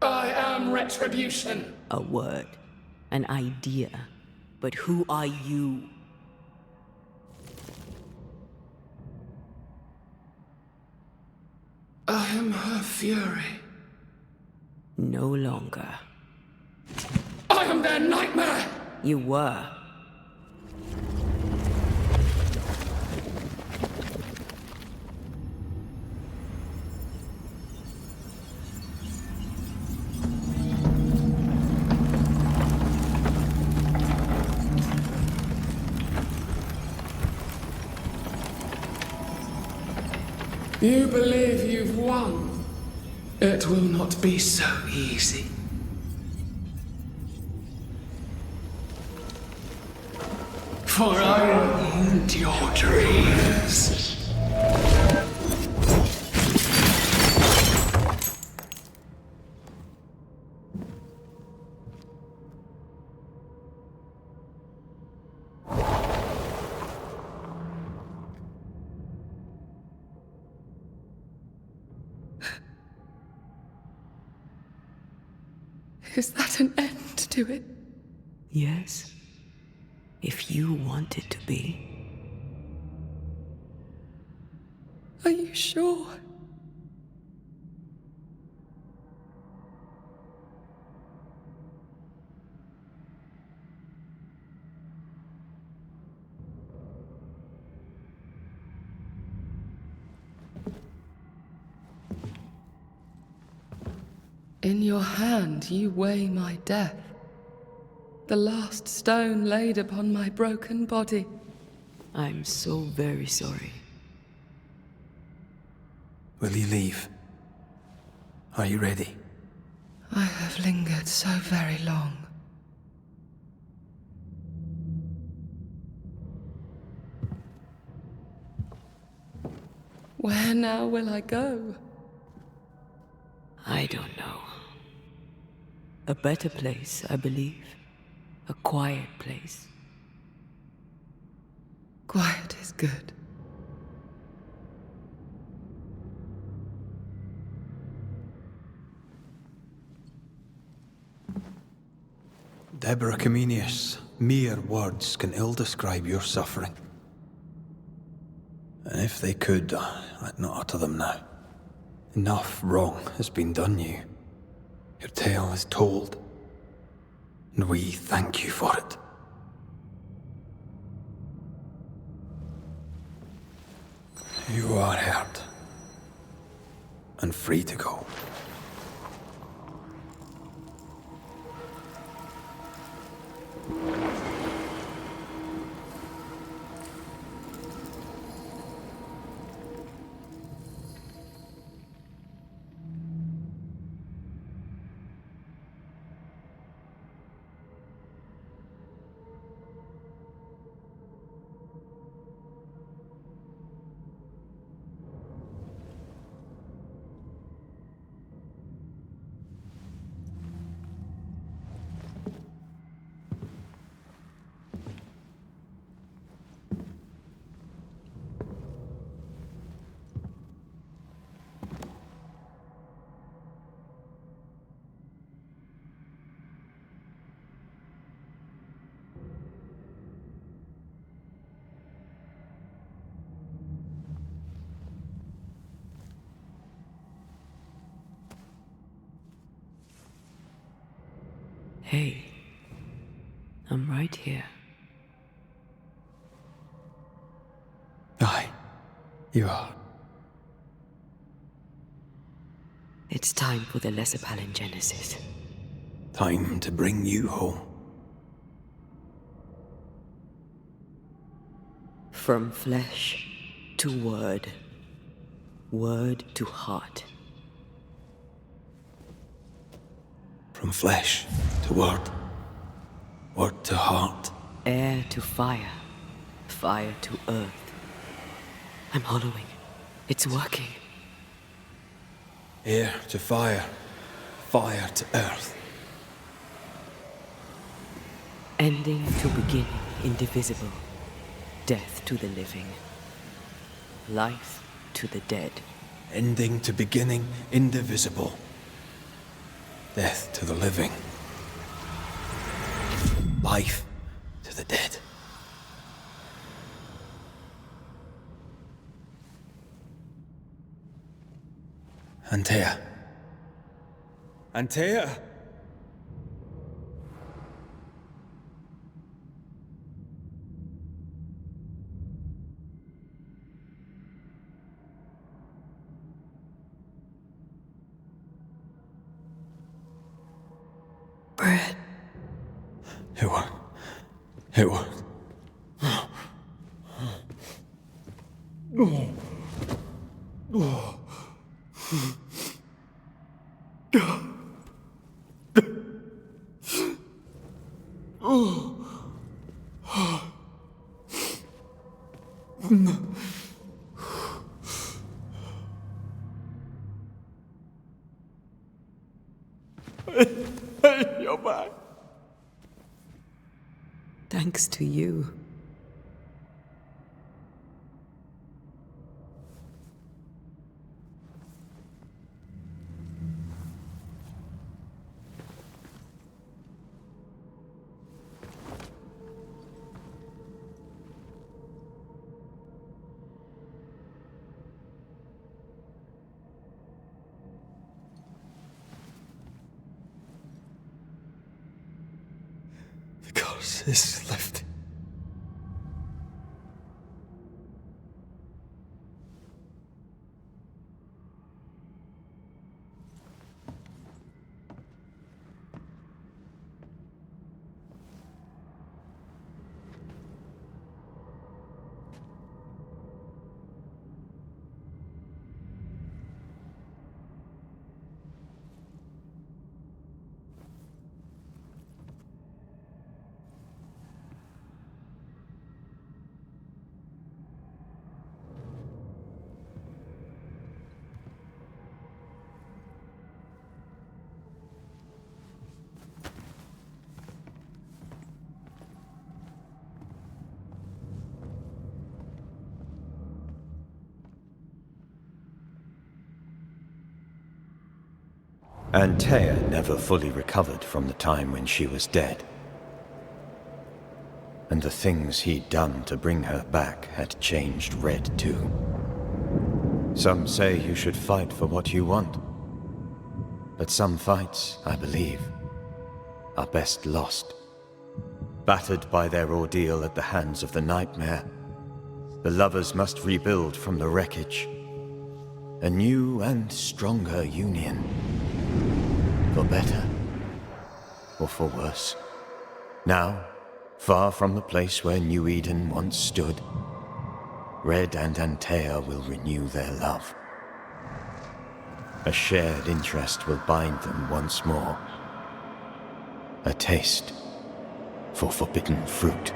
C: I am retribution.
B: A word. An idea. But who are you?
C: I am her fury.
B: No longer.
C: I am their nightmare!
B: You were.
C: You believe you've won? It will not be so easy. For I will end your dreams.
J: Is that an end to it?
B: Yes. If you want it to be.
J: Are you sure? In your hand you weigh my death, the last stone laid upon my broken body.
B: I'm so very sorry.
A: Will you leave? Are you ready?
J: I have lingered so very long. Where now will I go?
B: I don't know. A better place, I believe. A quiet place.
J: Quiet is good.
A: Deborah Comenius, mere words can ill describe your suffering. And if they could, I'd not utter them now. Enough wrong has been done you. Your tale is told, and we thank you for it. You are heard, and free to go.
B: Hey, I'm right here.
A: Aye, you are.
B: It's time for the Lesser Palingenesis.
A: Time to bring you home.
B: From flesh to word, word to heart.
A: From flesh to word, word to heart.
B: Air to fire, fire to earth. I'm hollowing. It's working.
A: Air to fire, fire to earth.
B: Ending to beginning, indivisible. Death to the living. Life to the dead.
A: Ending to beginning, indivisible. Death to the living. Life to the dead. Antea. Antea!
B: Bread.
A: It worked. It worked.
G: You're back.
B: Thanks to you.
A: The curse is lifted.
L: Antea never fully recovered from the time when she was dead. And the things he'd done to bring her back had changed Red too. Some say you should fight for what you want. But some fights, I believe, are best lost. Battered by their ordeal at the hands of the nightmare, the lovers must rebuild from the wreckage. A new and stronger union. For better, or for worse. Now, far from the place where New Eden once stood, Red and Antea will renew their love. A shared interest will bind them once more. A taste for forbidden fruit.